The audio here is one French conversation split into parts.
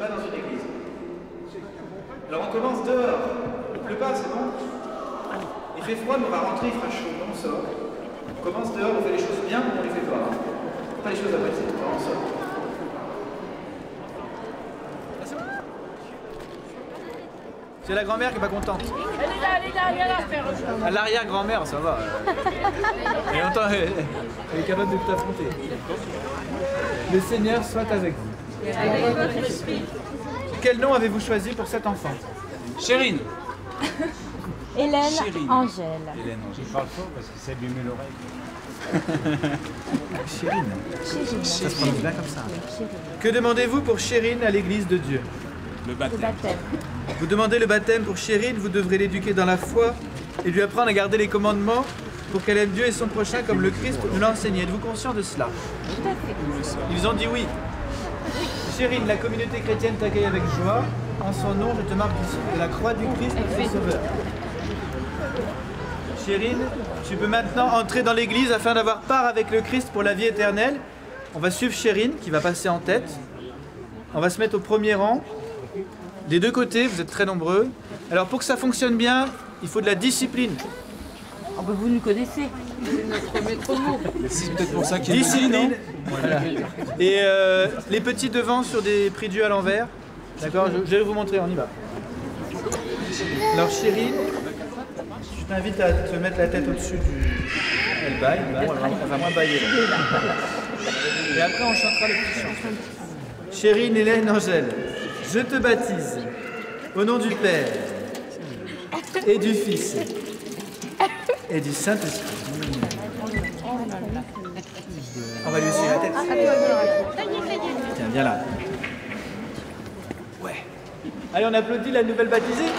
pas dans une église. Alors on commence dehors. Il pleut pas, c'est bon? Il fait froid, mais on va rentrer, il fera chaud. On sort. On commence dehors, on fait les choses bien, mais on les fait pas. Pas les choses à moitié. On sort. C'est la grand-mère qui est pas contente. Elle est là, viens là, faire. À l'arrière-grand-mère, ça va. Elle entend, elle est capable de tout affronter. Le Seigneur soit avec vous. Avec votre esprit. Quel nom avez-vous choisi pour cet enfant? Chérine. Hélène Chérine. Angèle. Hélène Angèle. Je parle fort parce que ça abîme l'oreille. Chérine. Chérine. Ça se prononce bien comme ça. Chérine. Que demandez-vous pour Chérine à l'église de Dieu? Le Le baptême. baptême. Vous demandez le baptême pour Chérine, vous devrez l'éduquer dans la foi et lui apprendre à garder les commandements pour qu'elle aime Dieu et son prochain comme le Christ nous l'a enseigné. Êtes-vous conscient de cela? Tout à fait. Ils ont dit oui. Chérine, la communauté chrétienne t'accueille avec joie. En son nom, je te marque ici de la croix du Christ, notre Sauveur. Chérine, tu peux maintenant entrer dans l'église afin d'avoir part avec le Christ pour la vie éternelle. On va suivre Chérine qui va passer en tête. On va se mettre au premier rang. Des deux côtés, vous êtes très nombreux. Alors pour que ça fonctionne bien, il faut de la discipline. Oh, bah, vous nous connaissez. C'est notre maître mot. C'est peut-être pour ça qu'il y a Discipline. Voilà. Et les petits devant sur des prie-dieu à l'envers. D'accord, je vais vous montrer, on y va. Alors Chérine, je t'invite à te mettre la tête au-dessus du... Elle baille, bon, elle va moins bailler. Là. Et après on chantera le petit chant. Chérine Hélène Angèle, je te baptise au nom du Père et du Fils et du Saint-Esprit. On va lui essuyer la tête. Tiens, viens là. Ouais. Allez, on applaudit la nouvelle baptisée.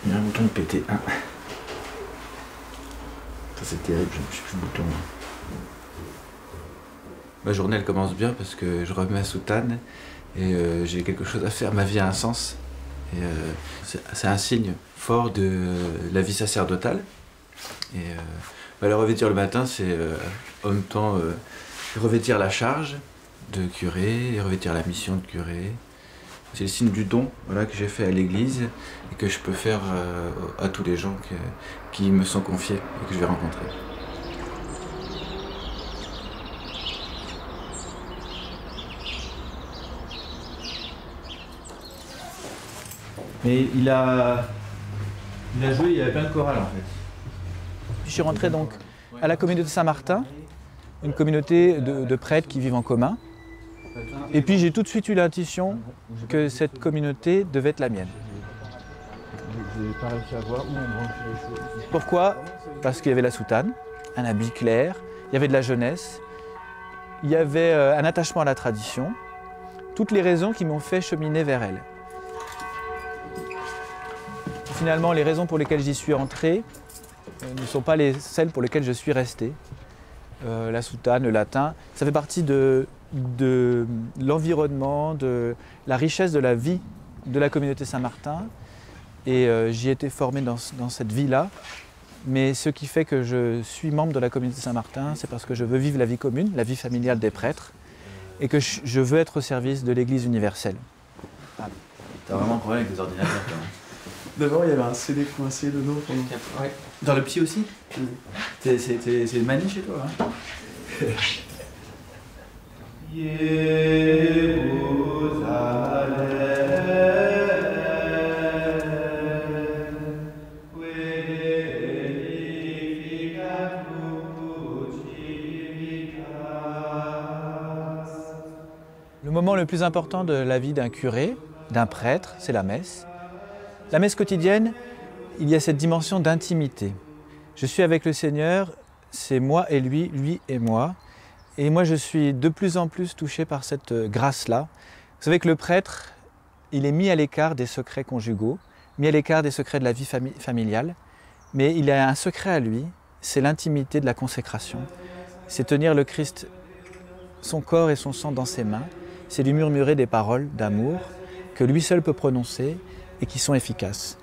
Il y a un bouton de pété. Ah. Ça c'est terrible, je ne suis plus le bouton. Ma journée elle commence bien parce que je remets ma soutane et j'ai quelque chose à faire, ma vie a un sens. Et c'est un signe fort de la vie sacerdotale. Et le revêtir le matin, c'est en même temps revêtir la charge de curé et revêtir la mission de curé. C'est le signe du don, voilà, que j'ai fait à l'église et que je peux faire à tous les gens qui me sont confiés et que je vais rencontrer. Mais il a joué, il y avait plein de chorales en fait. Je suis rentré donc à la communauté Saint-Martin, une communauté de prêtres qui vivent en commun. Et puis j'ai tout de suite eu l'intuition que cette communauté devait être la mienne. J'ai pas réussi à voir où on branche les choses. Pourquoi? Parce qu'il y avait la soutane, un habit clair, il y avait de la jeunesse, il y avait un attachement à la tradition, toutes les raisons qui m'ont fait cheminer vers elle. Finalement, les raisons pour lesquelles j'y suis entré ne sont pas celles pour lesquelles je suis resté. La soutane, le latin, ça fait partie de l'environnement, de la richesse de la vie de la communauté Saint-Martin. Et j'y ai été formé dans cette vie-là. Mais ce qui fait que je suis membre de la communauté Saint-Martin, c'est parce que je veux vivre la vie commune, la vie familiale des prêtres, et que je veux être au service de l'Église universelle. Ah. T'as vraiment un problème avec les ordinateurs quand même. D'abord, il y avait un CD coincé dedans pendant... Ouais. Dans le petit aussi? C'est une manie chez toi, hein? moment le plus important de la vie d'un curé, d'un prêtre, c'est la messe. La messe quotidienne, il y a cette dimension d'intimité. Je suis avec le Seigneur, c'est moi et lui et moi. Et moi, je suis de plus en plus touché par cette grâce-là. Vous savez que le prêtre, il est mis à l'écart des secrets conjugaux, mis à l'écart des secrets de la vie familiale, mais il a un secret à lui, c'est l'intimité de la consécration. C'est tenir le Christ, son corps et son sang dans ses mains, c'est lui murmurer des paroles d'amour que lui seul peut prononcer et qui sont efficaces.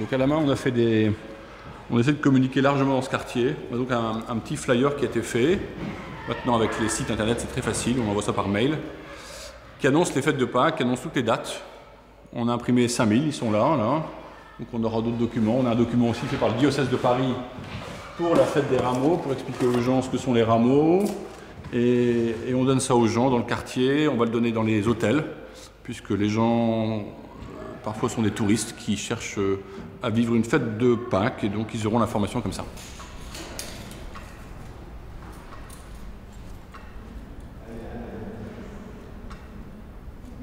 Donc à la main, on essaie de communiquer largement dans ce quartier. On a donc un petit flyer qui a été fait. Maintenant, avec les sites internet, c'est très facile, on envoie ça par mail, qui annonce les fêtes de Pâques, qui annonce toutes les dates. On a imprimé 5000, ils sont là. Donc on aura d'autres documents. On a un document aussi fait par le diocèse de Paris pour la fête des rameaux, pour expliquer aux gens ce que sont les rameaux. Et on donne ça aux gens dans le quartier, on va le donner dans les hôtels, puisque les gens parfois sont des touristes qui cherchent à vivre une fête de Pâques, et donc ils auront l'information comme ça.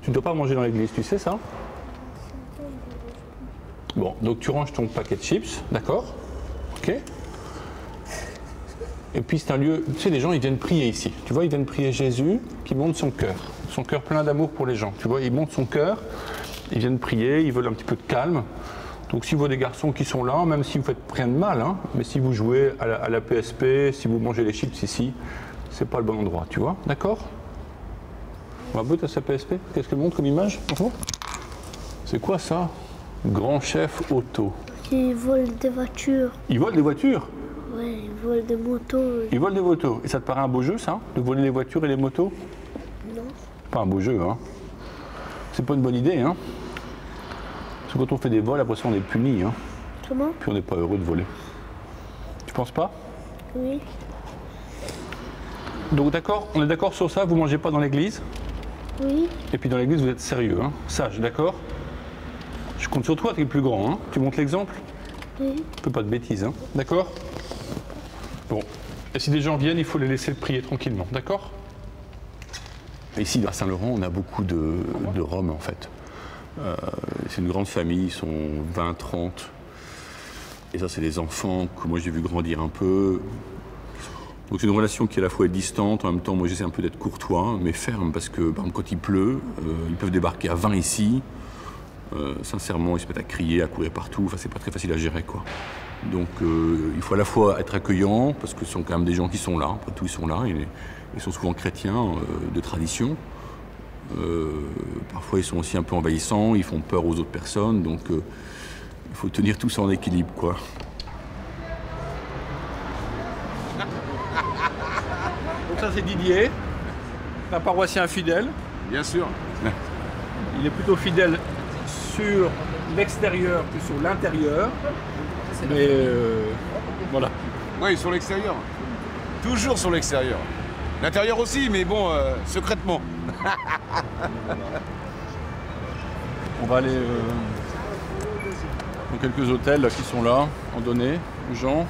Tu ne dois pas manger dans l'église, tu sais ça? Bon, donc tu ranges ton paquet de chips, d'accord? Ok. Et puis c'est un lieu, tu sais, les gens ils viennent prier ici. Tu vois, ils viennent prier Jésus qui montre son cœur plein d'amour pour les gens. Tu vois, il montre son cœur, ils viennent prier, ils veulent un petit peu de calme. Donc si vous avez des garçons qui sont là, même si vous faites rien de mal, hein, mais si vous jouez à la PSP, si vous mangez les chips ici, c'est pas le bon endroit, tu vois, d'accord? On va botter à sa PSP. Qu'est-ce qu'elle montre comme image? C'est quoi ça? Grand chef auto. Ils volent des voitures. Ils volent des voitures? Ouais, ils volent des motos. Ils volent des motos. Et ça te paraît un beau jeu, ça? De voler les voitures et les motos? Non. Pas un beau jeu, hein? C'est pas une bonne idée, hein? Parce que quand on fait des vols, après ça, on est puni, hein? Comment? Puis on n'est pas heureux de voler. Tu penses pas? Oui. Donc d'accord, on est d'accord sur ça, vous mangez pas dans l'église? Oui. Et puis dans l'église, vous êtes sérieux, hein? Sage, d'accord? Je compte sur toi, tu es le plus grand, hein? Tu montres l'exemple? Oui. Tu peux pas de bêtises, hein? D'accord? Bon. Et si des gens viennent, il faut les laisser prier tranquillement, d'accord? Ici, à Saint-Laurent, on a beaucoup de Roms, en fait. C'est une grande famille, ils sont 20, 30. Et ça, c'est des enfants que moi, j'ai vu grandir un peu. Donc c'est une relation qui à la fois est distante, en même temps, moi, j'essaie un peu d'être courtois, mais ferme, parce que, par exemple, quand il pleut, ils peuvent débarquer à 20 ici. Sincèrement, ils se mettent à crier, à courir partout. Enfin, c'est pas très facile à gérer, quoi. Donc, il faut à la fois être accueillant, parce que ce sont quand même des gens qui sont là. Après tout, ils sont là. Ils sont souvent chrétiens de tradition. Parfois, ils sont aussi un peu envahissants. Ils font peur aux autres personnes. Donc, il faut tenir tout ça en équilibre, quoi. Donc ça, c'est Didier, un paroissien fidèle. Bien sûr. Il est plutôt fidèle sur l'extérieur que sur l'intérieur. Mais voilà. Oui, sur l'extérieur. Toujours sur l'extérieur. L'intérieur aussi, mais bon, secrètement. On va aller dans quelques hôtels là, qui sont là, en donner aux gens,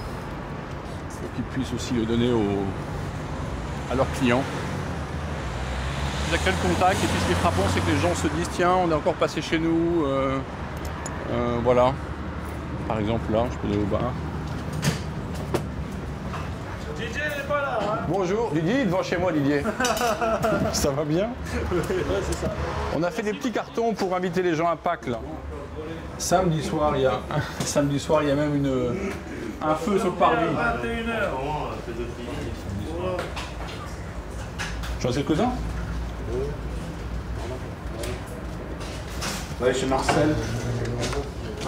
pour qu'ils puissent aussi le donner à leurs clients. Il y a créé le contact, et puis ce qui est frappant, c'est que les gens se disent tiens, on est encore passé chez nous, voilà. Par exemple là, je peux aller au bar. Didier n'est pas là, hein? Bonjour, Didier, il est devant chez moi, Didier. Ça va bien? Ouais, c'est ça. On a fait des petits cartons pour inviter les gens à Pâques là. Samedi soir, il y a même un feu sur le parvis. 21h. J'en ai quelques-uns? On va aller chez Marcel.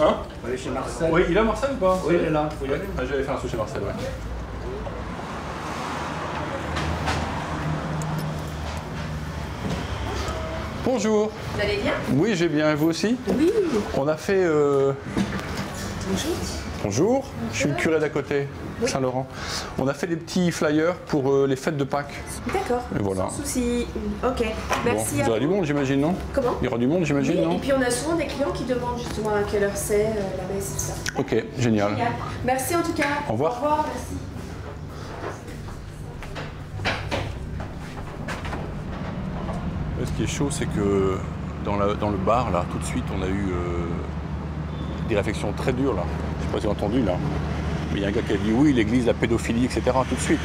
Hein? On va aller chez Marcel. Oui, il est là Marcel ou pas? Oui, il est là. Oui. Ah, j'avais fait un saut chez Marcel, ouais. Bonjour. Vous allez bien? Oui, j'ai bien. Et vous aussi? Oui. On a fait... Bonjour. Bonjour, je suis le curé d'à côté, Saint-Laurent. On a fait des petits flyers pour les fêtes de Pâques. D'accord. Et voilà. Sans souci. Ok. Merci. Bon, il y aura du monde, j'imagine, non? Comment? Il y aura du monde, j'imagine, Oui, non? et puis on a souvent des clients qui demandent justement à quelle heure c'est la messe et tout ça. Ok, génial. Génial. Merci en tout cas. Au revoir. Au revoir, merci. Ce qui est chaud, c'est que dans le bar, là, tout de suite, on a eu des réflexions très dures, là. Je ne sais pas si vous avez entendu, là. Mais il y a un gars qui a dit oui, l'église, la pédophilie, etc., tout de suite.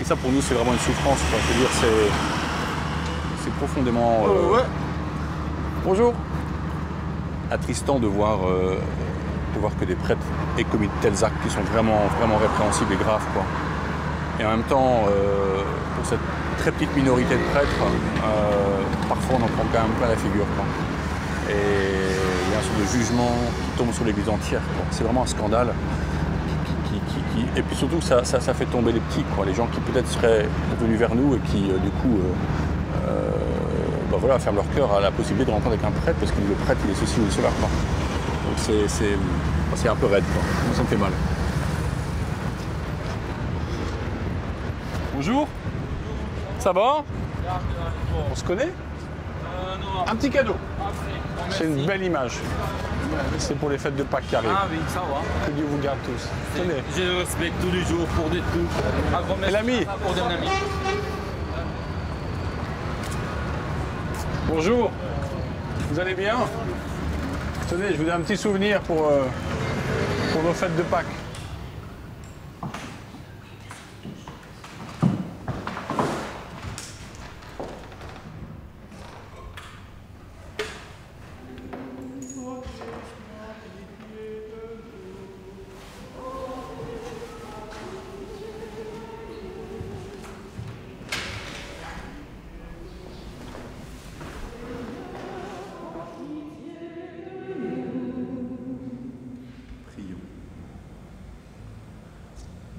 Et ça, pour nous, c'est vraiment une souffrance, quoi. Je veux dire, c'est profondément... Bonjour. Attristant de voir que des prêtres aient commis de tels actes qui sont vraiment, vraiment répréhensibles et graves, quoi. Et en même temps, pour cette très petite minorité de prêtres, parfois on en prend quand même plein la figure, quoi. Et il y a un sorte de jugement qui tombe sur l'église entière, quoi. C'est vraiment un scandale. Et puis surtout, ça fait tomber les petits, quoi. Les gens qui peut-être seraient venus vers nous et qui, du coup, voilà, ferment leur cœur à la possibilité de rentrer avec un prêtre parce que le prêtre, il est ceci ou cela, quoi. Donc c'est un peu raide, quoi. Ça me fait mal. Bonjour. Ça va? On se connaît? Un petit cadeau. C'est une belle image. C'est pour les fêtes de Pâques qui arrivent. Ah oui, ça va. Que Dieu vous garde tous. Tenez. Je le respecte tous les jours pour des tout. Et l'ami? Pour des amis. Bonjour. Vous allez bien? Tenez, je vous donne un petit souvenir pour nos fêtes de Pâques.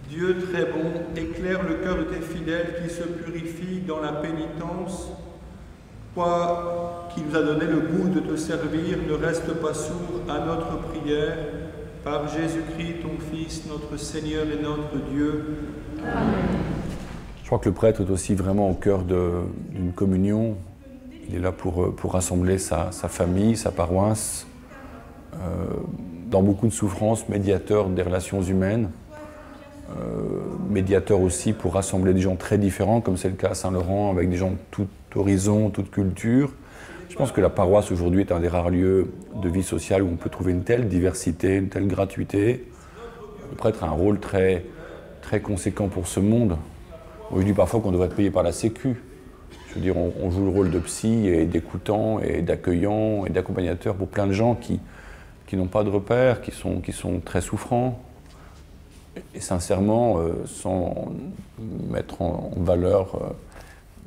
Dieu très bon, éclaire le cœur de tes fidèles qui se purifient dans la pénitence. Toi qui nous as donné le goût de te servir, ne reste pas sourd à notre prière. Par Jésus-Christ, ton Fils, notre Seigneur et notre Dieu. Amen. Je crois que le prêtre est aussi vraiment au cœur d'une communion. Il est là pour rassembler sa famille, sa paroisse, dans beaucoup de souffrances, médiateur des relations humaines. Médiateur aussi pour rassembler des gens très différents, comme c'est le cas à Saint-Laurent, avec des gens de tout horizon, toute culture. Je pense que la paroisse aujourd'hui est un des rares lieux de vie sociale où on peut trouver une telle diversité, une telle gratuité. Le prêtre a un rôle très, très conséquent pour ce monde. On dit parfois qu'on devrait être payé par la Sécu. Je veux dire, on joue le rôle de psy et d'écoutant et d'accueillant et d'accompagnateur pour plein de gens qui n'ont pas de repères, qui sont très souffrants. Et sincèrement, sans mettre en valeur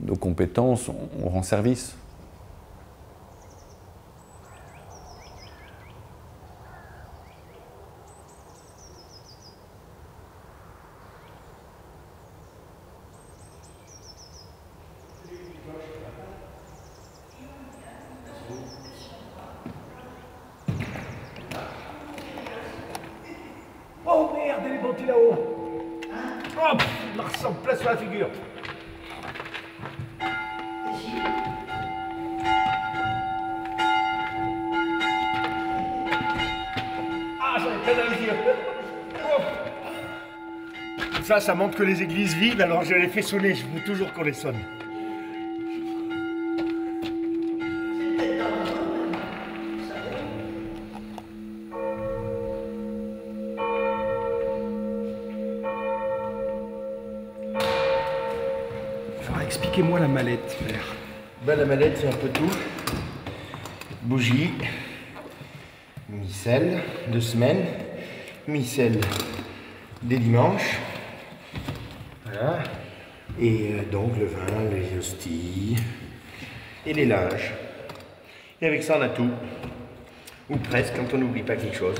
nos compétences, on rend service. Oh merde, elle est montée là-haut. Oh, il me ressemble plein sur la figure. Ah, j'en ai plein dans les yeux. Oh. Ça montre que les églises vivent, alors je les fais sonner, je veux toujours qu'on les sonne. Expliquez-moi la mallette, frère. Ben, la mallette, c'est un peu tout. Bougie, micelle de semaine, micelle des dimanches. Voilà. Et donc le vin, les hosties et les linges. Et avec ça, on a tout. Ou presque, quand on n'oublie pas quelque chose.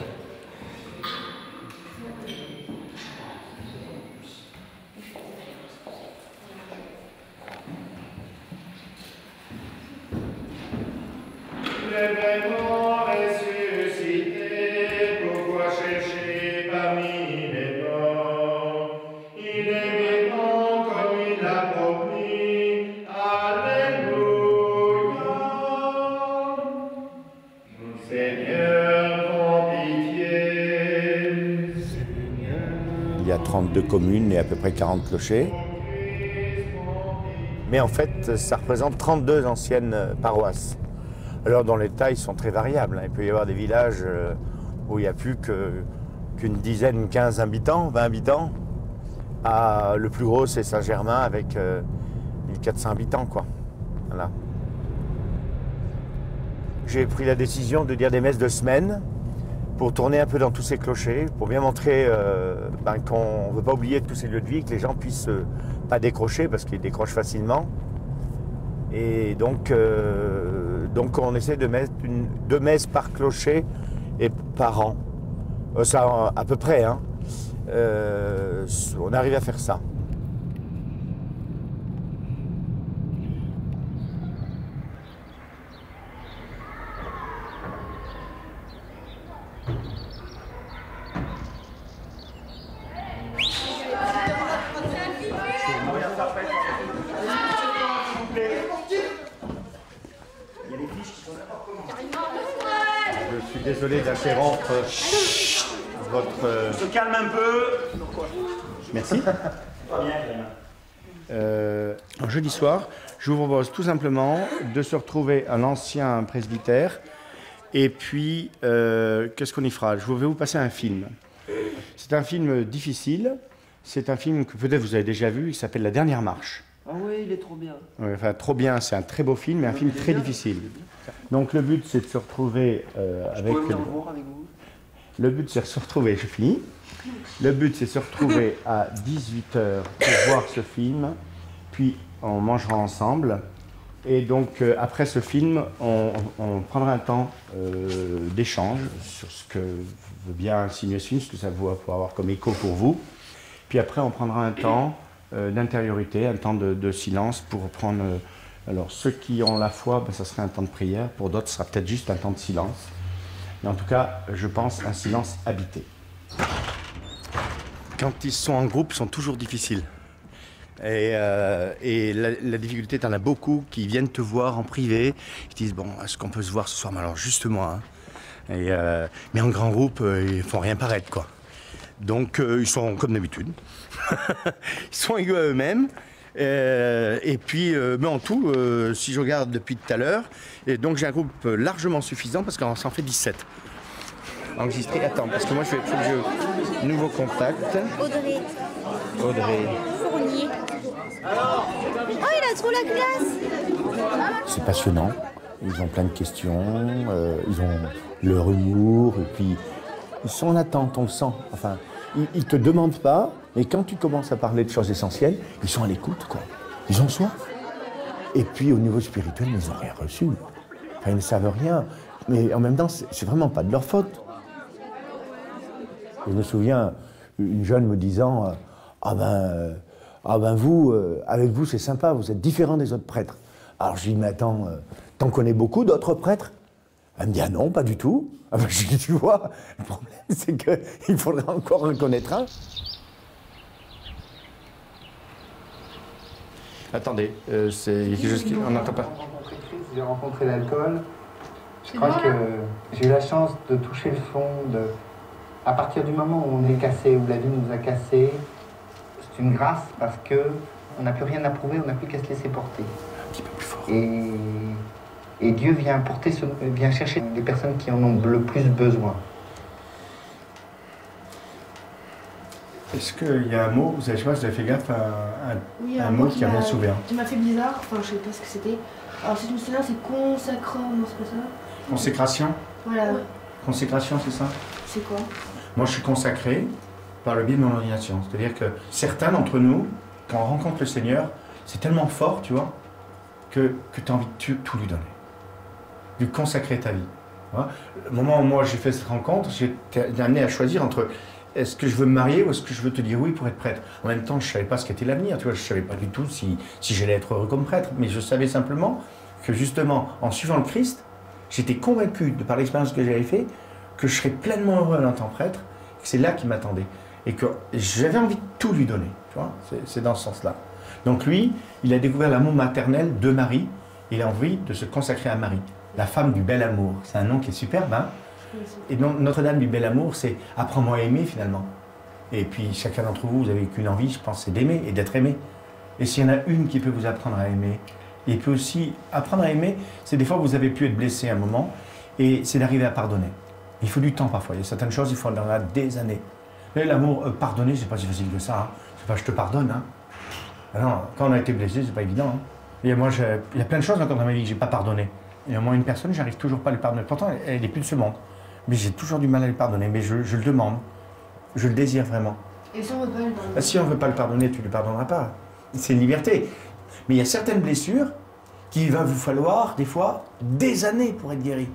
il est vraiment ressuscité, pourquoi chercher parmi les morts? Il est vivant comme il l'a promis, alléluia. Seigneur, prends pitié. Il y a 32 communes et à peu près 40 clochers. Mais en fait, ça représente 32 anciennes paroisses. Alors dans les tailles, ils sont très variables. Il peut y avoir des villages où il n'y a plus qu'une dizaine, 15 habitants, 20 habitants. Le plus gros, c'est Saint-Germain avec 1400 habitants, quoi. Voilà. J'ai pris la décision de dire des messes de semaine pour tourner un peu dans tous ces clochers, pour bien montrer qu'on ne veut pas oublier tous ces lieux de vie, que les gens puissent pas décrocher parce qu'ils décrochent facilement. Et donc on essaie de mettre 2 messes par clocher et par an. Ça à peu près, hein. On arrive à faire ça. Je suis désolé d'interrompre votre... On se calme un peu. Merci. Jeudi soir, je vous propose tout simplement de se retrouver à l'ancien presbytère. Et puis, qu'est-ce qu'on y fera? Je vais vous passer un film. C'est un film difficile. C'est un film que peut-être vous avez déjà vu. Il s'appelle La Dernière Marche. Ah oui, il est trop bien. Ouais, enfin, trop bien, c'est un très beau film, mais un film très difficile. Donc le but, c'est de se retrouver avec... venir voir avec vous. Le but, c'est de se retrouver, je finis. Le but, c'est de se retrouver à 18h pour voir ce film, puis on mangera ensemble. Et donc, après ce film, on prendra un temps d'échange sur ce que veut bien signer ce film, ce que ça va pouvoir avoir comme écho pour vous. Puis après, on prendra un temps d'intériorité, un temps de silence pour prendre... alors, ceux qui ont la foi, ça serait un temps de prière. Pour d'autres, ce sera peut-être juste un temps de silence. Mais en tout cas, je pense un silence habité. Quand ils sont en groupe, ils sont toujours difficiles. Et la difficulté, tu en as beaucoup qui viennent te voir en privé. Ils disent, bon, est-ce qu'on peut se voir ce soir? Mais alors, juste moi. Hein. Mais en grand groupe, ils font rien paraître, quoi. Donc, ils sont comme d'habitude. Ils sont égaux à eux-mêmes. Et puis, mais en tout, si je regarde depuis tout à l'heure, et donc j'ai un groupe largement suffisant parce qu'on s'en fait 17. Enregistré, attends, parce que moi je vais trouver nouveau contact. Audrey. Fournier. Oh, il a trop la classe. C'est passionnant. Ils ont plein de questions, ils ont leur humour, et puis ils sont en attente, on le sent. Enfin, ils ne te demandent pas, mais quand tu commences à parler de choses essentielles, ils sont à l'écoute, quoi. Ils ont soif. Et puis au niveau spirituel, ils n'ont rien reçu. Enfin, ils ne savent rien. Mais en même temps, c'est vraiment pas de leur faute. Je me souviens, une jeune me disant ah ben vous, avec vous c'est sympa, vous êtes différent des autres prêtres. Alors je dis mais attends, t'en connais beaucoup d'autres prêtres? Elle me dit ah non, pas du tout. Ah ben, je dis tu vois, le problème c'est qu'il faudrait encore en connaître un. Attendez, c'est quelque chose qu'on n'entend pas. J'ai rencontré l'alcool. Je crois que j'ai eu la chance de toucher le fond. À partir du moment où on est cassé, où la vie nous a cassés, c'est une grâce parce qu'on n'a plus rien à prouver, on n'a plus qu'à se laisser porter. Un petit peu plus fort. Et Dieu vient vient chercher les personnes qui en ont le plus besoin. Est-ce qu'il y a un mot, je sais pas si vous avez fait gaffe à un mot qui a bien s'ouvert. Tu m'as fait bizarre, enfin je sais pas ce que c'était. Alors si je me souviens, c'est consacrant, non c'est pas ça? Consécration. Voilà. Consécration, c'est ça? C'est quoi? Moi, je suis consacré par le biais de mon ordination. C'est-à-dire que certains d'entre nous, quand on rencontre le Seigneur, c'est tellement fort, tu vois, que tu as envie de tout lui donner. De consacrer ta vie. Tu vois, le moment où moi j'ai fait cette rencontre, j'ai été amené à choisir entre est-ce que je veux me marier ou est-ce que je veux te dire oui pour être prêtre. En même temps, je ne savais pas ce qu'était l'avenir, tu vois, je ne savais pas du tout si j'allais être heureux comme prêtre, mais je savais simplement que justement, en suivant le Christ, J'étais convaincu, de par l'expérience que j'avais fait, que je serais pleinement heureux en tant que prêtre, que c'est là qu'il m'attendait. Et que j'avais envie de tout lui donner, tu vois, c'est dans ce sens-là. Donc lui, il a découvert l'amour maternel de Marie, et il a envie de se consacrer à Marie, la femme du bel amour. C'est un nom qui est superbe, hein. Et donc Notre-Dame du bel amour, c'est « apprends-moi à aimer » finalement. Et puis chacun d'entre vous, vous avez qu'une envie, je pense, c'est d'aimer et d'être aimé. Et s'il y en a une qui peut vous apprendre à aimer, et peut aussi apprendre à aimer, c'est des fois vous avez pu être blessé à un moment, et c'est d'arriver à pardonner. Il faut du temps parfois, il y a certaines choses, il faut en avoir des années. Mais l'amour, pardonner, c'est pas si facile que ça. Hein. C'est pas je te pardonne. Hein. Alors, quand on a été blessé, c'est pas évident. Hein. Et moi, il y a plein de choses encore dans ma vie que j'ai pas pardonné. Et au moins une personne, j'arrive toujours pas à lui pardonner. Pourtant, elle est plus de ce monde. Mais j'ai toujours du mal à lui pardonner. Mais je le demande. Je le désire vraiment. Et si on veut pas le pardonner? Si on veut pas le pardonner, tu le pardonneras pas. C'est une liberté. Mais il y a certaines blessures qu'il va vous falloir, des fois, des années pour être guéri.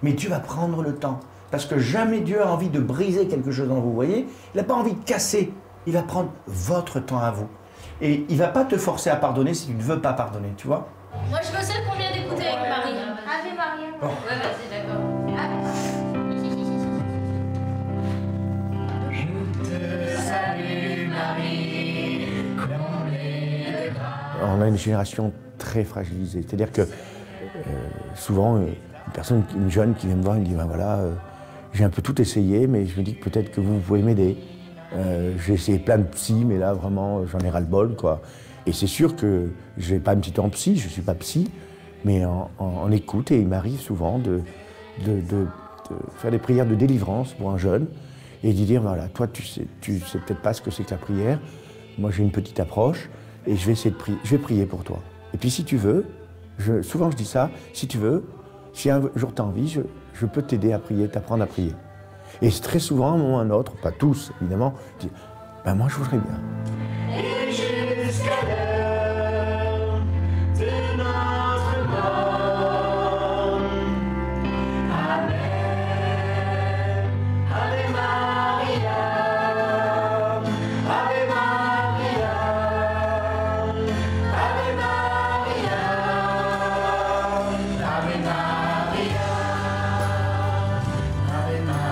Mais Dieu va prendre le temps. Parce que jamais Dieu a envie de briser quelque chose en vous, vous voyez? Il n'a pas envie de casser. Il va prendre votre temps à vous. Et il ne va pas te forcer à pardonner si tu ne veux pas pardonner, tu vois? Moi, je veux celle qu'on vient d'écouter avec Marie. Ave Maria. Bon. Ouais, vas-y, d'accord. On a une génération très fragilisée. C'est-à-dire que souvent, une jeune qui vient me voir, elle me dit ben voilà, j'ai un peu tout essayé, mais je me dis que peut-être que vous pouvez m'aider. J'ai essayé plein de psy, mais là vraiment j'en ai ras-le-bol, quoi. Et c'est sûr que je n'ai pas un petit temps psy, je ne suis pas psy, mais en écoute, et il m'arrive souvent de faire des prières de délivrance pour un jeune, et d'y dire voilà, toi tu sais peut-être pas ce que c'est que la prière, moi j'ai une petite approche, et je vais essayer de prier, je vais prier pour toi. Et puis si tu veux, souvent je dis ça, si tu veux, si un jour tu as envie, je peux t'aider à prier, t'apprendre à prier. Et très souvent, un moment ou un autre, pas tous évidemment, je dis ben moi je voudrais bien. Et jusqu'à l'heure de notre mort. Amen. Ave Maria. Ave Maria. Ave Maria. Ave Maria. Ave Maria.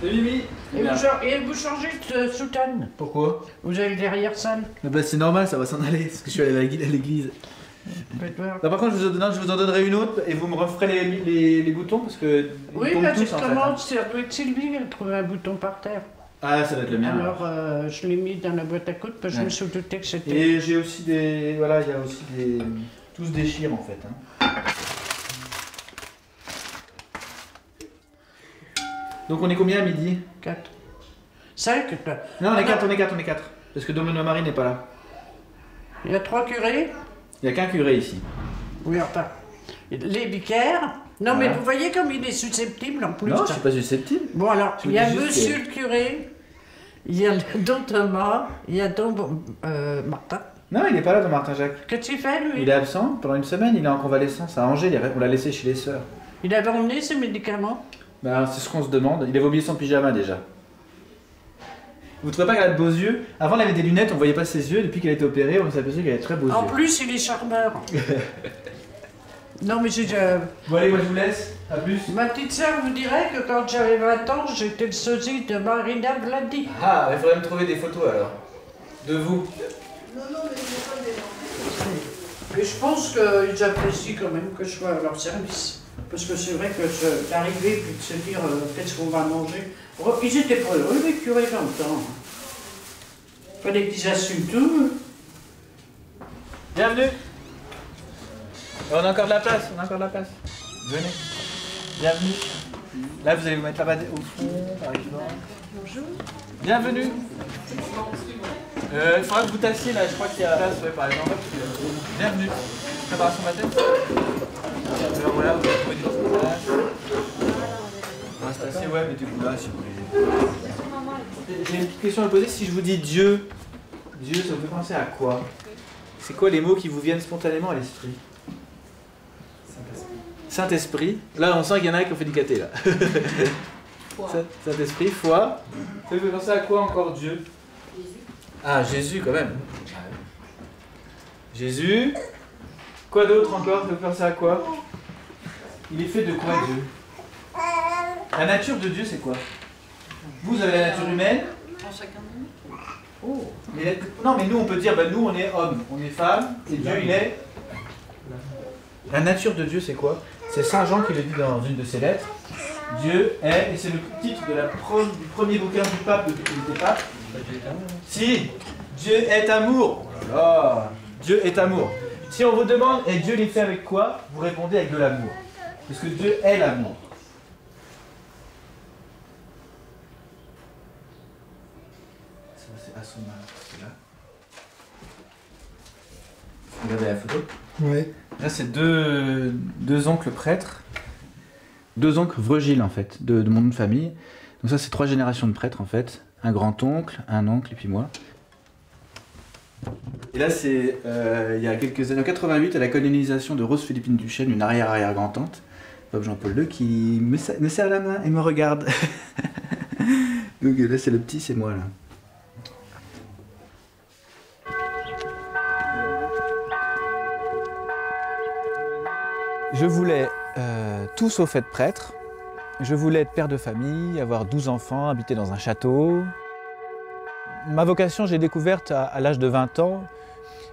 Salut Mimi. Et vous changez de soutane? Pourquoi? Vous avez le derrière sale? Bah c'est normal, ça va s'en aller, parce que je suis allé à l'église. Bah, par contre, je vous en donnerai une autre, et vous me referez les boutons, parce que... Oui, ils tombent là, tous, en fait, justement, hein. ça doit être Sylvie qui a trouvé un bouton par terre. Ah, ça doit être le mien. Alors, je l'ai mis dans la boîte à coups, parce que je me suis douté que c'était... Et j'ai aussi des... Voilà, il y a aussi des... Tout se déchire, en fait. Hein. Donc on est combien à midi? 4. 5? Non, on est 4, on est 4. Parce que Domino Marie n'est pas là. Il y a 3 curés? Il n'y a qu'un curé ici. Oui, enfin. Les vicaires? Non, mais vous voyez comme il est susceptible en plus. Non, je ne suis pas susceptible. Bon, alors, Je il y a dis juste monsieur le curé, il y a don Thomas, il y a don Martin. Non, il n'est pas là, don Martin Jacques. Qu'est-ce qu'il fait, lui? Il est absent pendant une semaine, il est en convalescence à Angers, on l'a laissé chez les sœurs. Il avait emmené ses médicaments? Ben, c'est ce qu'on se demande. Il avait oublié son pyjama déjà. Vous trouvez pas qu'elle a de beaux yeux? Avant, elle avait des lunettes, on voyait pas ses yeux. Depuis qu'elle a été opérée, on s'est aperçu qu'elle avait très beaux yeux. En plus, il est charmeur. Non, mais j'ai déjà... Bon, allez, moi je vous laisse. À plus. Ma petite sœur vous dirait que quand j'avais 20 ans, j'étais le sosie de Marina Vladi. Ah, il faudrait me trouver des photos alors. De vous. Non, mais je pas des... Mais je pense qu'ils apprécient quand même que je sois à leur service. Parce que c'est vrai que d'arriver et de se dire qu'est-ce qu'on va manger. Ils étaient pas heureux, les curés, dans le temps. Fallait qu'ils assument tout. Bienvenue. On a encore de la place, Venez. Bienvenue. Là, vous allez vous mettre là-bas au fond, par exemple. Bonjour. Bienvenue. Il faudra que vous tassiez là, je crois qu'il y a la place, ouais, par exemple. Bienvenue. Préparation matin. Voilà, vous allez trouver des petites places. On va se tasser, ouais, mettez-vous là si vous voulez. question à poser, si je vous dis Dieu, Dieu, ça vous fait penser à quoi? C'est quoi les mots qui vous viennent spontanément à l'esprit? Saint-Esprit. Là, on sent qu'il y en a qui ont fait du caté, là. Saint-Esprit, foi. Ça vous fait penser à quoi encore, Dieu? Ah, Jésus, quand même. Jésus. Quoi d'autre encore? Ça vous fait penser à quoi? Il est fait de quoi, Dieu? La nature de Dieu, c'est quoi? Vous avez la nature humaine? Oh. Non, mais nous, on peut dire, bah, nous, on est hommes, on est femmes, et Dieu, il est... La nature de Dieu, c'est quoi? C'est Saint Jean qui le dit dans une de ses lettres. Dieu est, et c'est le titre de du premier bouquin du pape depuis qu'il était pape. Si, Dieu est amour. Oh, Dieu est amour. Si on vous demande, et Dieu l'est fait avec quoi? Vous répondez avec de l'amour. Parce que Dieu est l'amour. Ça, c'est à son âme, c'est là. Regardez la photo. Oui. Là, c'est deux oncles prêtres. Deux oncles Vreugil, en fait, de mon nom de famille. Donc ça, c'est 3 générations de prêtres, en fait. Un grand-oncle, un oncle, et puis moi. Et là, c'est il y a quelques années, en 88, à la colonisation de Rose-Philippine Duchesne, une arrière-arrière-grand-tante, Pape Jean-Paul II, qui me serre la main et me regarde. Donc là, c'est le petit, c'est moi, là. Je voulais tout sauf être prêtre. Je voulais être père de famille, avoir 12 enfants, habiter dans un château. Ma vocation, j'ai découverte à l'âge de 20 ans.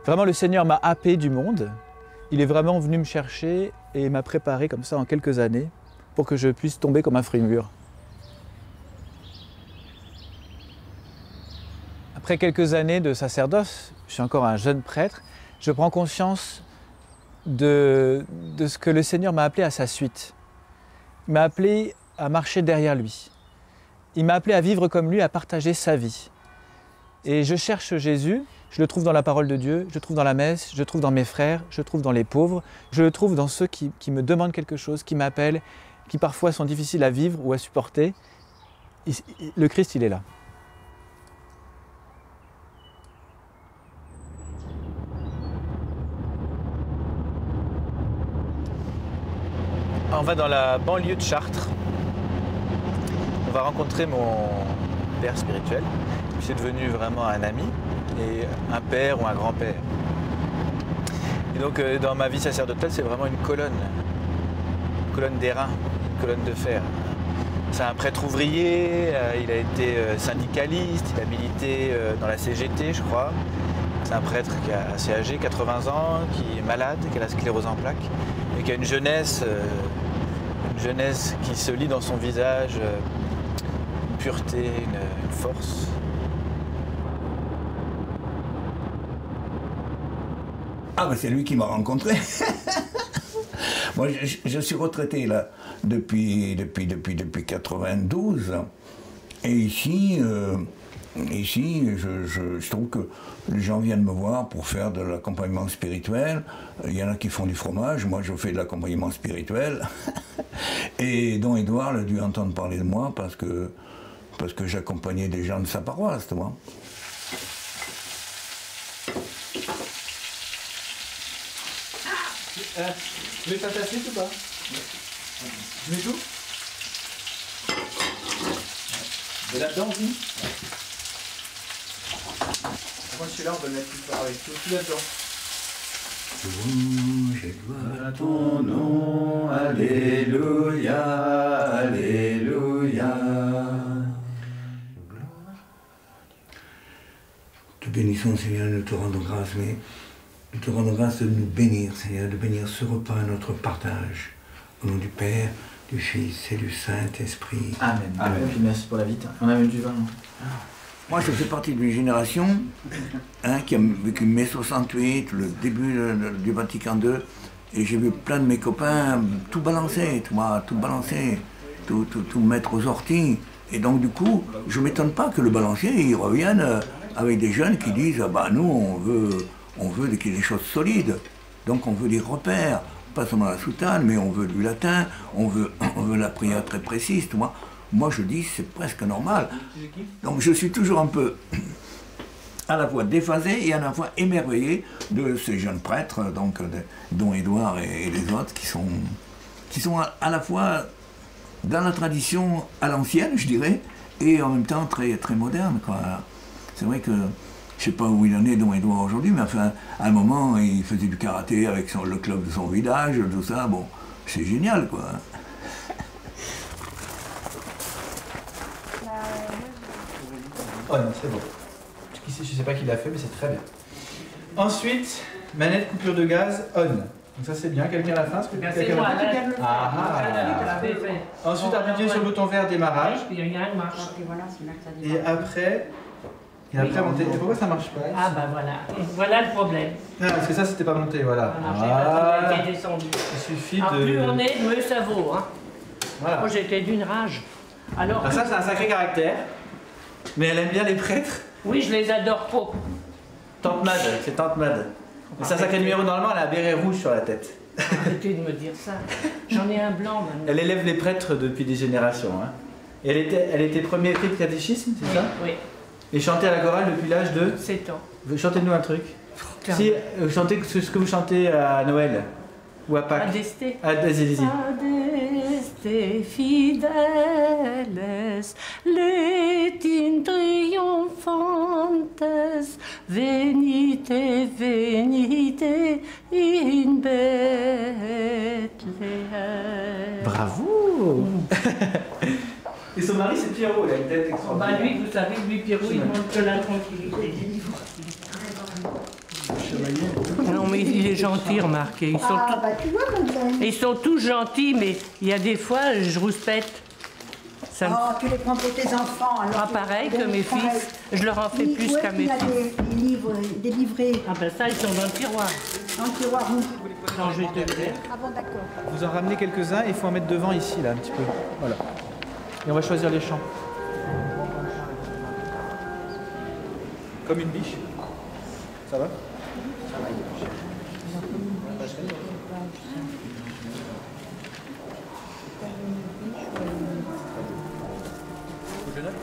Vraiment, le Seigneur m'a happé du monde. Il est vraiment venu me chercher et m'a préparé comme ça en quelques années pour que je puisse tomber comme un fruit mûr. Après quelques années de sacerdoce, je suis encore un jeune prêtre, je prends conscience de ce que le Seigneur m'a appelé à sa suite. Il m'a appelé à marcher derrière lui. Il m'a appelé à vivre comme lui, à partager sa vie. Et je cherche Jésus, je le trouve dans la parole de Dieu, je le trouve dans la messe, je le trouve dans mes frères, je le trouve dans les pauvres, je le trouve dans ceux qui me demandent quelque chose, qui m'appellent, qui parfois sont difficiles à vivre ou à supporter. Le Christ, il est là. On va dans la banlieue de Chartres. On va rencontrer mon père spirituel, qui c'est devenu vraiment un ami, et un père ou un grand-père. Et donc dans ma vie sacerdotale, c'est vraiment une colonne d'airain, une colonne de fer. C'est un prêtre ouvrier, il a été syndicaliste, il a milité dans la CGT, je crois. C'est un prêtre qui est assez âgé, 80 ans, qui est malade, qui a la sclérose en plaques, et qui a une jeunesse qui se lit dans son visage, une pureté, une force. Ah ben c'est lui qui m'a rencontré. Moi je suis retraité là depuis 92 et ici je trouve que les gens viennent me voir pour faire de l'accompagnement spirituel. Il y en a qui font du fromage, moi je fais de l'accompagnement spirituel. Et Don Edouard a dû entendre parler de moi parce que j'accompagnais des gens de sa paroisse, tu vois. Tu veux faire ta suite ou pas? Tu mets tout? De là-dedans aussi? Moi celui-là on peut le mettre plus fort avec tout là-dedans. Louange à ton nom, alléluia, alléluia. Te bénissons Seigneur, nous te rendons grâce, mais nous te rendons grâce de nous bénir Seigneur, de bénir ce repas, notre partage. Au nom du Père, du Fils et du Saint-Esprit. Amen. Amen. Puis merci pour la vie. On a même du vin. Moi, je fais partie d'une génération qui a vécu mai 68, le début du Vatican II, et j'ai vu plein de mes copains tout balancer, tout mettre aux orties. Et donc, du coup, je ne m'étonne pas que le balancier, il revienne avec des jeunes qui disent « Ah bah nous, on veut des choses solides, donc on veut des repères, pas seulement la soutane, mais on veut du latin, on veut la prière très précise, tu vois. moi je dis c'est presque normal. Donc je suis toujours un peu à la fois déphasé et à la fois émerveillé de ces jeunes prêtres, donc dont Édouard et les autres, qui sont à la fois dans la tradition à l'ancienne, je dirais, et en même temps très, très moderne, quoi. C'est vrai que, je sais pas où il en est, dont Édouard aujourd'hui, mais enfin, à un moment, il faisait du karaté avec le club de son village, tout ça, bon, c'est génial, quoi. Oh non, c'est bon. Je sais pas qui l'a fait, mais c'est très bien. Ensuite, manette coupure de gaz, on. Donc ça c'est bien, quelqu'un à la fin, C'est moi, Ensuite, appuyer sur le bouton vert démarrage. Puis rien ne marche. Et après, monter. Et pourquoi ça marche pas? Ah bah voilà. Voilà le problème. Ah, parce que ça c'était pas monté, voilà. Ça a été descendu. Il suffit de... Plus on est, mieux ça vaut. Hein. Voilà. Moi j'étais d'une rage. Alors ça c'est un sacré caractère. Mais elle aime bien les prêtres. Oui, je les adore trop. Tante Mad, c'est Tante Mad. Mais c'est un sacré numéro, normalement elle a un béret rouge sur la tête. Arrêtez de me dire ça. J'en ai un blanc maintenant. Elle élève les prêtres depuis des générations. Hein. Et elle était première fille de catéchisme, c'est ça? Oui. Et chantait à la chorale depuis l'âge de 7 ans. Chantez-nous un truc. Si, chantez ce que vous chantez à Noël ou à Pâques. Adeste. Adeste fideles, letin triumphantes, venite, venite in Bethlehem. Bravo. Et son mari c'est Pierrot, il a une tête extraordinaire. Bah lui, vous savez, lui Pierrot, il demande que la tranquillité. Non mais il est gentil, remarquez. Ils sont bah tu vois comme ça. Ils sont tous gentils, mais il y a des fois, je rouspète. Ça me... Oh, tu les prends pour tes enfants. Alors pareil que mes fils. Je leur en fais plus qu'à mes fils. Des livres, des livrets. Ah ben ça, ils sont dans le tiroir. Dans le tiroir, où? Non, je vais te le dire. Ah bon, d'accord. Vous en ramenez quelques-uns et il faut en mettre devant ici, là, un petit peu. Voilà. Et on va choisir les chants. Comme une biche. Ça va? Je note.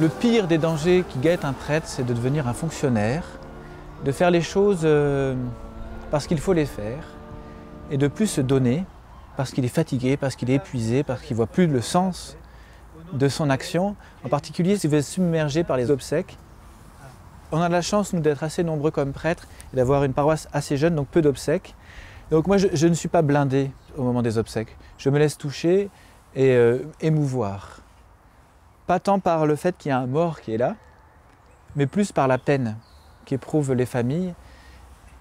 Le pire des dangers qui guettent un prêtre, c'est de devenir un fonctionnaire, de faire les choses parce qu'il faut les faire, et de plus se donner parce qu'il est fatigué, parce qu'il est épuisé, parce qu'il ne voit plus le sens de son action, en particulier si vous êtes submergé par les obsèques. On a de la chance, nous, d'être assez nombreux comme prêtres et d'avoir une paroisse assez jeune, donc peu d'obsèques. Donc moi, je ne suis pas blindé au moment des obsèques. Je me laisse toucher et émouvoir. Pas tant par le fait qu'il y a un mort qui est là, mais plus par la peine qu'éprouvent les familles,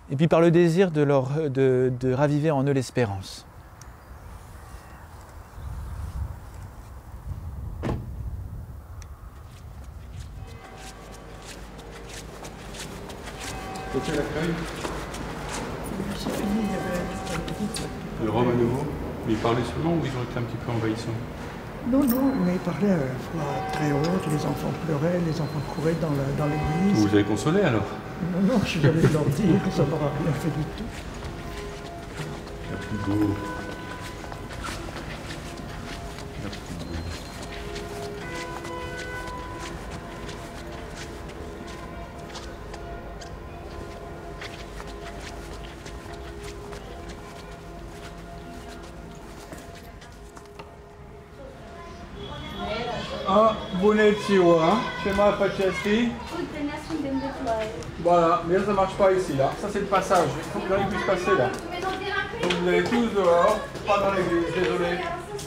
et puis par le désir de raviver en eux l'espérance. C'était l'accueil. Le Rome à nouveau, mais ils parlaient seulement ou ils ont été un petit peu envahissants? Non, mais ils parlaient à la fois très haut, les enfants pleuraient, les enfants couraient dans l'église. Vous avez consolé alors? Non, je suis allé leur dire, ça n'aura rien fait du tout. La plus beau. Ah, bună ziua! Ce mai faceți? Voilà, mais là ça marche pas ici, là. Ça c'est le passage, il faut que l'on puisse passer là. Donc vous allez tous dehors, pas dans l'église, désolé.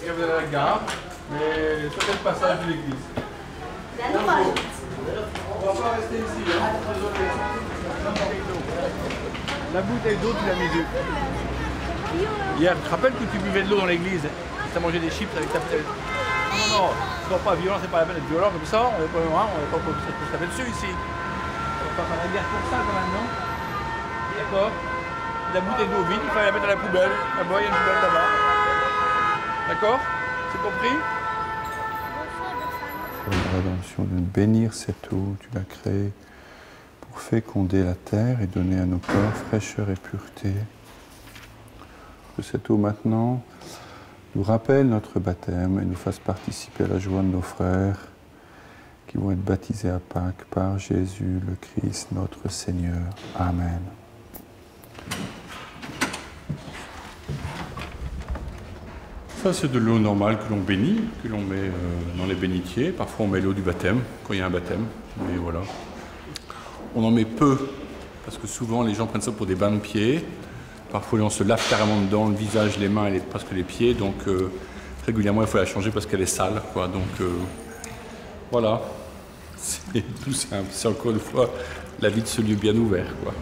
il y avait la gare, mais sur le passage de l'église. On va pas rester ici, hein. Désolé. La bouteille d'eau, tu l'as mise où? Hier, tu te rappelles que tu buvais de l'eau dans l'église? Tu as mangé des chips avec ta tête. Non, sois pas violent, c'est pas la peine d'être violent comme ça, on n'est pas pour se taper dessus ici. On va pas faire la guerre pour ça quand même, non? D'accord? La bouteille d'eau vide, il fallait la mettre à la poubelle. Là-bas, il y a une poubelle là-bas. D'accord? C'est compris? La rédemption de bénir cette eau, tu l'as créée pour féconder la terre et donner à nos corps fraîcheur et pureté. Que cette eau maintenant nous rappelle notre baptême et nous fasse participer à la joie de nos frères qui vont être baptisés à Pâques par Jésus le Christ, notre Seigneur. Amen. Ça, c'est de l'eau normale que l'on bénit, que l'on met dans les bénitiers. Parfois, on met l'eau du baptême, quand il y a un baptême. Mais voilà. On en met peu, parce que souvent, les gens prennent ça pour des bains de pieds. Parfois, on se lave carrément dedans, le visage, les mains et presque les pieds. Donc, régulièrement, il faut la changer parce qu'elle est sale, quoi. Donc, voilà. C'est tout simple. C'est encore une fois la vie de ce lieu bien ouvert, quoi.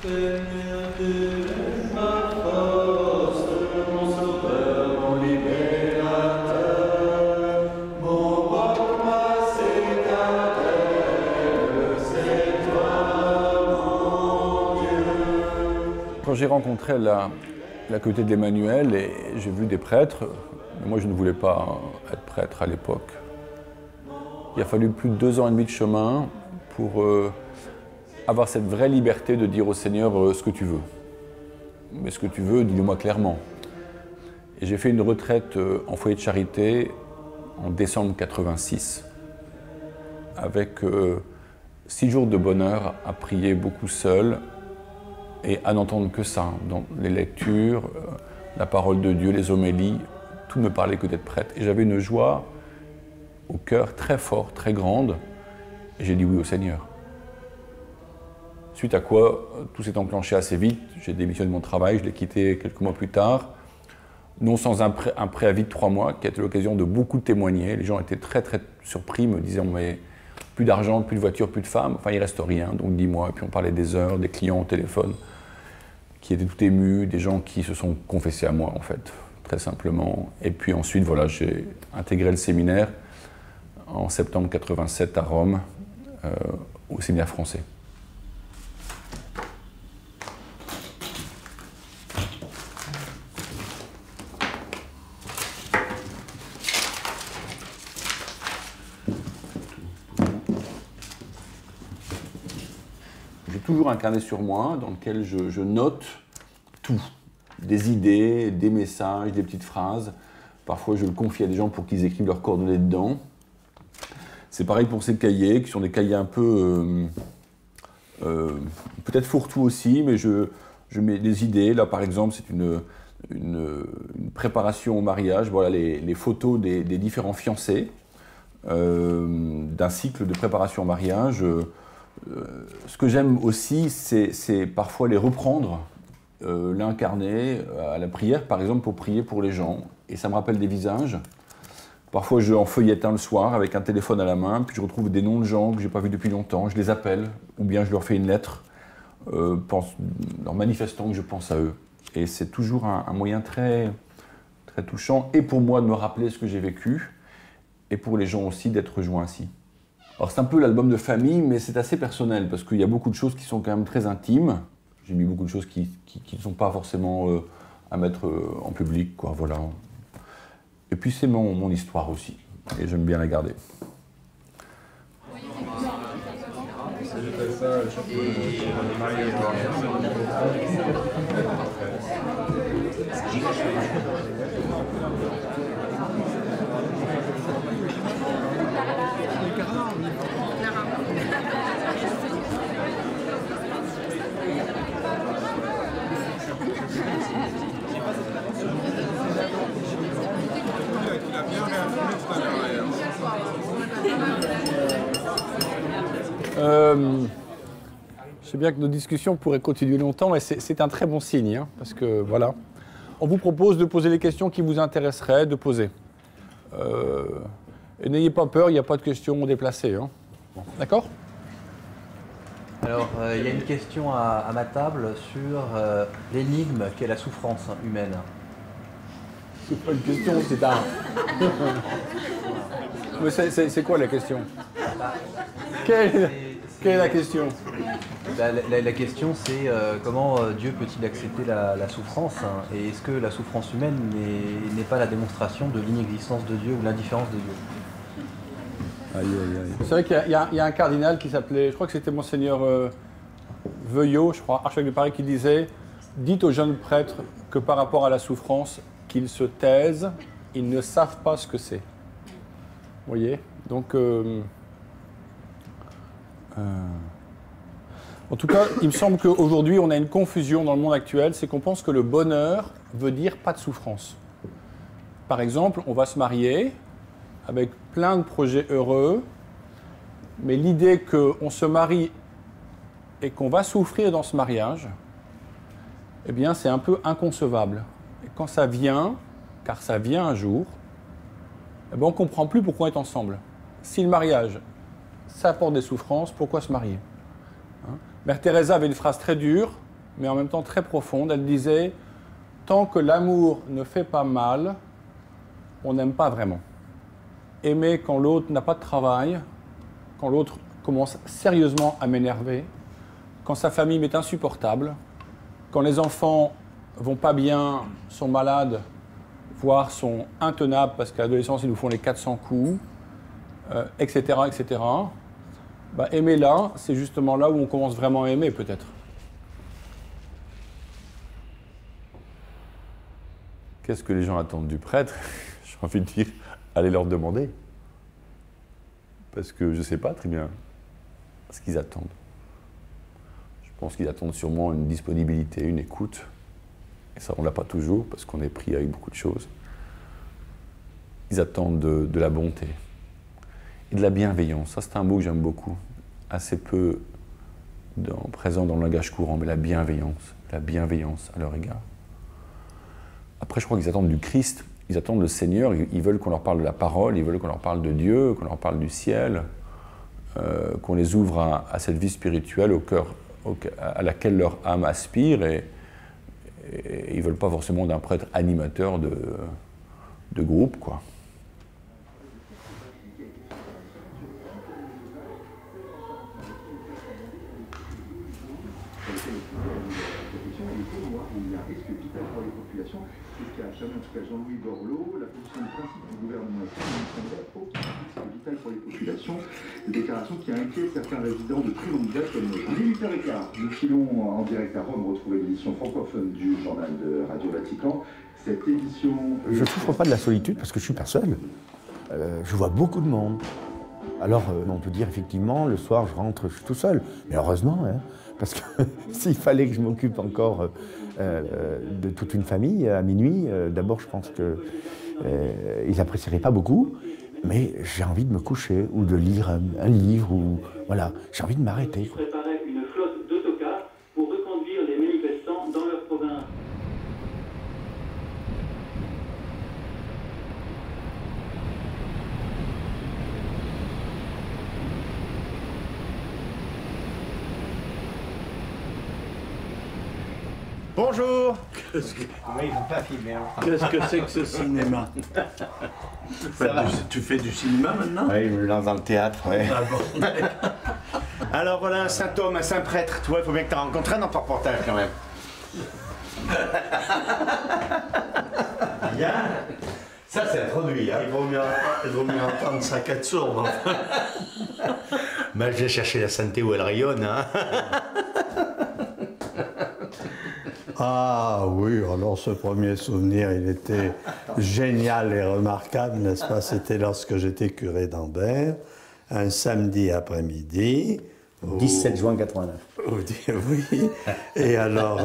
Seigneur Dieu, ma force, mon sauveur, mon libérateur, mon roi, ma citadelle, c'est toi, mon Dieu. Quand j'ai rencontré la communauté de l'Emmanuel et j'ai vu des prêtres, mais moi je ne voulais pas être prêtre à l'époque. Il a fallu plus de 2 ans et demi de chemin pour avoir cette vraie liberté de dire au Seigneur ce que tu veux. Mais ce que tu veux, dis-le-moi clairement. Et j'ai fait une retraite en foyer de charité en décembre 86, avec 6 jours de bonheur à prier beaucoup seul et à n'entendre que ça, dans les lectures, la parole de Dieu, les homélies, tout ne me parlait que d'être prêtre. Et j'avais une joie au cœur très forte, très grande, et j'ai dit oui au Seigneur. Suite à quoi, tout s'est enclenché assez vite. J'ai démissionné de mon travail, je l'ai quitté quelques mois plus tard. Non sans un préavis de 3 mois, qui a été l'occasion de beaucoup témoigner. Les gens étaient très très surpris, me disaient mais plus d'argent, plus de voiture, plus de femmes, enfin il reste rien, donc dis-moi. Et puis on parlait des heures, des clients au téléphone, qui étaient tout émus, des gens qui se sont confessés à moi en fait, très simplement. Et puis ensuite, voilà, j'ai intégré le séminaire en septembre 87 à Rome, au séminaire français. Toujours un carnet sur moi dans lequel je note tout. Des idées, des messages, des petites phrases. Parfois, je le confie à des gens pour qu'ils écrivent leurs coordonnées dedans. C'est pareil pour ces cahiers, qui sont des cahiers un peu... peut-être fourre-tout aussi, mais je mets des idées. Là, par exemple, c'est une préparation au mariage. Voilà les photos des différents fiancés d'un cycle de préparation au mariage. Ce que j'aime aussi, c'est parfois les reprendre, l'incarner à la prière, par exemple, pour prier pour les gens. Et ça me rappelle des visages. Parfois, je en feuillette un le soir avec un téléphone à la main, puis je retrouve des noms de gens que je n'ai pas vus depuis longtemps. Je les appelle, ou bien je leur fais une lettre, leur manifestant que je pense à eux. Et c'est toujours un moyen très, très touchant, et pour moi de me rappeler ce que j'ai vécu, et pour les gens aussi d'être rejoints ainsi. Alors c'est un peu l'album de famille, mais c'est assez personnel, parce qu'il y a beaucoup de choses qui sont quand même très intimes. J'ai mis beaucoup de choses qui ne sont pas forcément à mettre en public, quoi, voilà. Et puis c'est mon histoire aussi, et j'aime bien la garder. je sais bien que nos discussions pourraient continuer longtemps, mais c'est un très bon signe, hein, parce que voilà. On vous propose de poser les questions qui vous intéresseraient de poser. Et n'ayez pas peur, il n'y a pas de questions déplacées. Hein. Bon, d'accord ? Alors, il y a une question à ma table sur l'énigme qu'est la souffrance humaine. C'est pas une question, c'est un... Mais c'est quoi la question? Quelle est la question? La question, c'est comment Dieu peut-il accepter la souffrance, hein, et est-ce que la souffrance humaine n'est pas la démonstration de l'inexistence de Dieu ou l'indifférence de Dieu? Aïe, aïe, aïe. C'est vrai qu'il y a un cardinal qui s'appelait, je crois que c'était Monseigneur Veuillot, je crois, archevêque de Paris, qui disait « Dites aux jeunes prêtres que par rapport à la souffrance, qu'ils se taisent, ils ne savent pas ce que c'est. » Vous voyez? Donc, en tout cas, il me semble qu'aujourd'hui, on a une confusion dans le monde actuel, c'est qu'on pense que le bonheur veut dire pas de souffrance. Par exemple, on va se marier avec plein de projets heureux, mais l'idée qu'on se marie et qu'on va souffrir dans ce mariage, eh bien, c'est un peu inconcevable. Et quand ça vient, car ça vient un jour, eh bien, on ne comprend plus pourquoi on est ensemble. Si le mariage, ça apporte des souffrances, pourquoi se marier? Mère Teresa avait une phrase très dure, mais en même temps très profonde. Elle disait « Tant que l'amour ne fait pas mal, on n'aime pas vraiment. Aimer quand l'autre n'a pas de travail, quand l'autre commence sérieusement à m'énerver, quand sa famille m'est insupportable, quand les enfants vont pas bien, sont malades, voire sont intenables parce qu'à l'adolescence, ils nous font les 400 coups, etc., etc. » Bah, aimer là, c'est justement là où on commence vraiment à aimer, peut-être. Qu'est-ce que les gens attendent du prêtre? J'ai envie de dire, allez leur demander. Parce que je ne sais pas très bien ce qu'ils attendent. Je pense qu'ils attendent sûrement une disponibilité, une écoute. Et ça, on ne l'a pas toujours, parce qu'on est pris avec beaucoup de choses. Ils attendent de la bonté. Et de la bienveillance, ça c'est un mot que j'aime beaucoup, assez peu présent dans le langage courant, mais la bienveillance à leur égard. Après, je crois qu'ils attendent du Christ, ils attendent le Seigneur, ils veulent qu'on leur parle de la parole, ils veulent qu'on leur parle de Dieu, qu'on leur parle du ciel, qu'on les ouvre à cette vie spirituelle au cœur, à laquelle leur âme aspire, et ils ne veulent pas forcément d'un prêtre animateur de groupe, quoi. Jean-Louis Borloo, la position de principe du gouvernement est vital pour les populations. Une déclaration qui inquiète certains résidents de très longue date comme 18h15. Nous filons en direct à Rome retrouver l'édition francophone du journal de Radio Vatican. Cette édition... Je ne souffre pas de la solitude parce que je suis pas seul. Je vois beaucoup de monde. Alors, on peut dire effectivement, le soir, je rentre, je suis tout seul. Mais heureusement, hein, parce que s'il fallait que je m'occupe encore de toute une famille à minuit, d'abord, je pense qu'ils n'apprécieraient pas beaucoup, mais j'ai envie de me coucher ou de lire un livre, ou voilà, j'ai envie de m'arrêter. Préparait une flotte d'autocars pour reconduire les manifestants dans leur province. Bonjour. Mais il ne faut pas filmer. Qu'est-ce que c'est que ce cinéma? Tu fais du cinéma maintenant? Oui, je me lance dans le théâtre, oui. Ah bon. Alors voilà un saint homme, un saint prêtre. Tu vois, il faut bien que tu en rencontres un dans ton reportage quand même. Bien. Ça, c'est introduit. Hein. Il vaut mieux entendre sa quête sourde. Mais je vais chercher la santé où elle rayonne. Hein. Ah oui, alors ce premier souvenir, il était génial et remarquable, n'est-ce pas? C'était lorsque j'étais curé d'Ambert, un samedi après-midi. 17 juin 89. Oui. Et alors,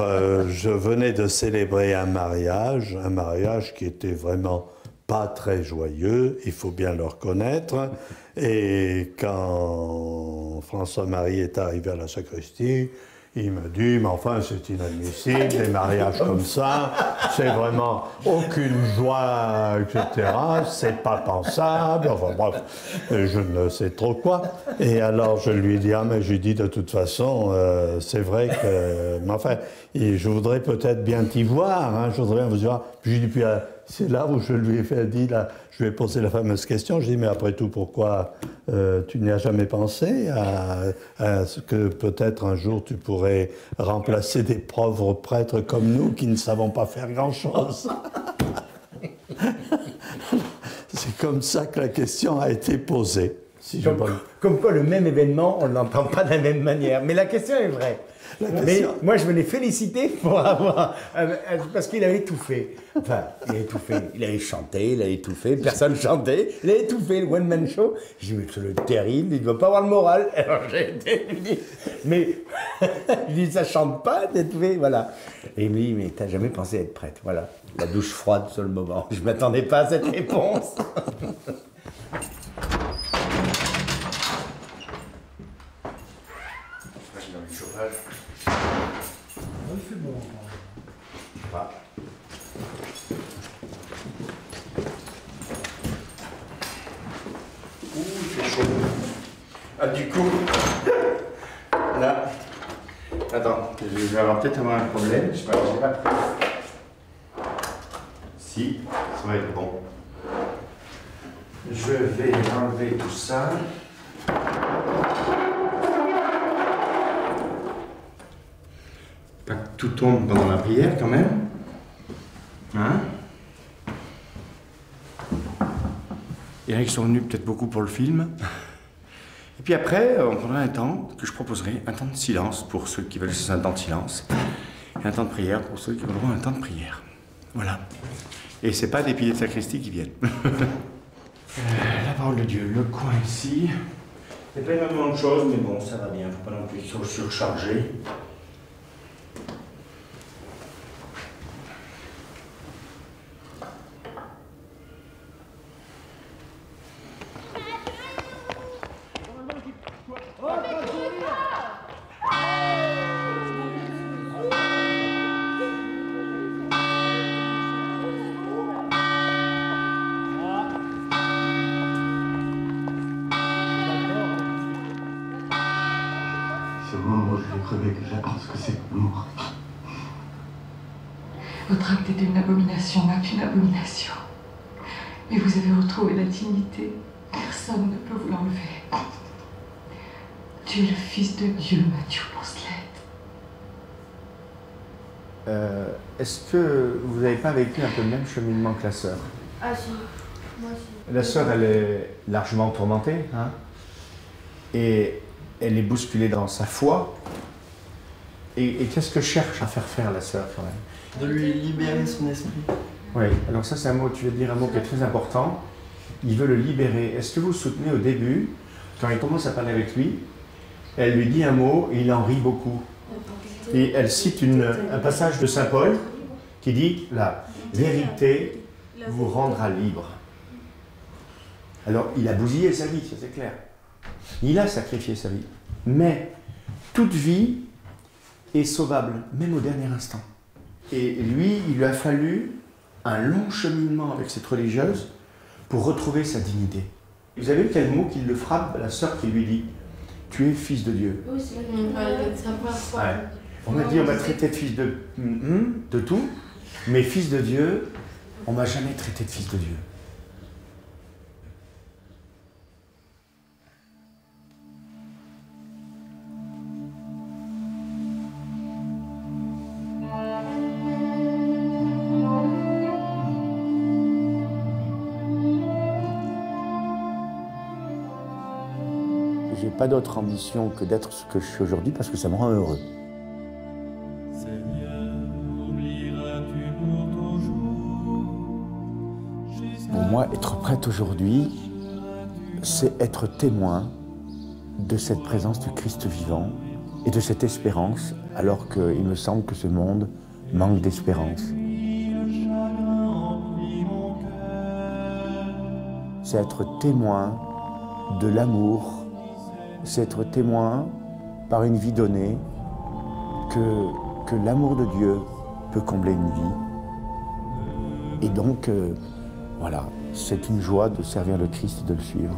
je venais de célébrer un mariage qui était vraiment pas très joyeux, il faut bien le reconnaître. Et quand François-Marie est arrivé à la sacristie, il me dit, mais enfin c'est inadmissible, les mariages comme ça, c'est vraiment aucune joie, etc. C'est pas pensable, enfin bref, je ne sais trop quoi. Et alors je lui ai dit, ah mais je lui dis de toute façon, c'est vrai que, mais enfin, je voudrais peut-être bien t'y voir, hein, je voudrais bien vous voir. Puis je lui ai dit, puis c'est là où je lui ai je lui ai posé la fameuse question, je lui ai dit, mais après tout, pourquoi tu n'y as jamais pensé à ce que peut-être un jour tu pourrais remplacer des pauvres prêtres comme nous qui ne savons pas faire grand-chose. C'est comme ça que la question a été posée. Si Comme quoi le même événement, on ne l'entend pas de la même manière. Mais la question est vraie. Mais moi, je venais féliciter pour avoir... parce qu'il avait tout fait. Enfin, il avait tout fait. Il avait chanté, il avait tout fait. Personne chantait. Il avait tout fait, le one-man show. J'ai dit, mais c'est le terrible, il ne doit pas avoir le moral. Alors j'ai été lui dire, mais... il dit, ça chante pas, t'as tout fait, voilà. Et il me dit, mais t'as jamais pensé être prêtre. Voilà, la douche froide sur le moment. Je ne m'attendais pas à cette réponse. Il fait bon. Ah. Ouh, il fait chaud. Ah, du coup, là, attends, je vais peut-être avoir un problème. Je sais pas, j'ai pas pris. Si, ça va être bon. Je vais enlever tout ça. Pas que tout tombe pendant la prière quand même. Hein? Il y en a qui sont venus peut-être beaucoup pour le film. Et puis après, on prendra un temps que je proposerai, un temps de silence pour ceux qui veulent juste un temps de silence. Et un temps de prière pour ceux qui veulent un temps de prière. Voilà. Et c'est pas des piliers de sacristie qui viennent. La parole de Dieu, le coin ici. Il n'y a pas énormément de choses, mais bon, ça va bien. Il ne faut pas non plus trop surcharger. Votre acte est une abomination, acte une abomination. Mais vous avez retrouvé la dignité. Personne ne peut vous l'enlever. Tu es le Fils de Dieu, Matthew Poncelet. Est-ce que vous n'avez pas vécu un peu le même cheminement que la sœur? Ah si, moi aussi. La sœur, elle est largement tourmentée, hein, et elle est bousculée dans sa foi. Et qu'est-ce que cherche à faire la sœur quand même? De lui libérer son esprit. Oui, alors ça c'est un mot, tu veux dire un mot qui est très important. Il veut le libérer. Est-ce que vous soutenez au début, quand il commence à parler avec lui, elle lui dit un mot et il en rit beaucoup. Et elle cite un passage de Saint Paul qui dit « La vérité vous rendra libre ». Alors il a bousillé sa vie, ça c'est clair. Il a sacrifié sa vie. Mais toute vie est sauvable, même au dernier instant. Et lui, il lui a fallu un long cheminement avec cette religieuse pour retrouver sa dignité. Vous avez vu quel mot qui le frappe, la sœur qui lui dit « Tu es fils de Dieu ». Oui, c'est vrai. Ouais. On m'a dit, on m'a traité de fils de tout, mais fils de Dieu, on m'a jamais traité de fils de Dieu. J'ai pas d'autre ambition que d'être ce que je suis aujourd'hui parce que ça me rend heureux. Pour moi, être prêtre aujourd'hui, c'est être témoin de cette présence du Christ vivant et de cette espérance, alors qu'il me semble que ce monde manque d'espérance. c'est être témoin de l'amour, c'est être témoin par une vie donnée que l'amour de Dieu peut combler une vie. Et donc, voilà, c'est une joie de servir le Christ et de le suivre.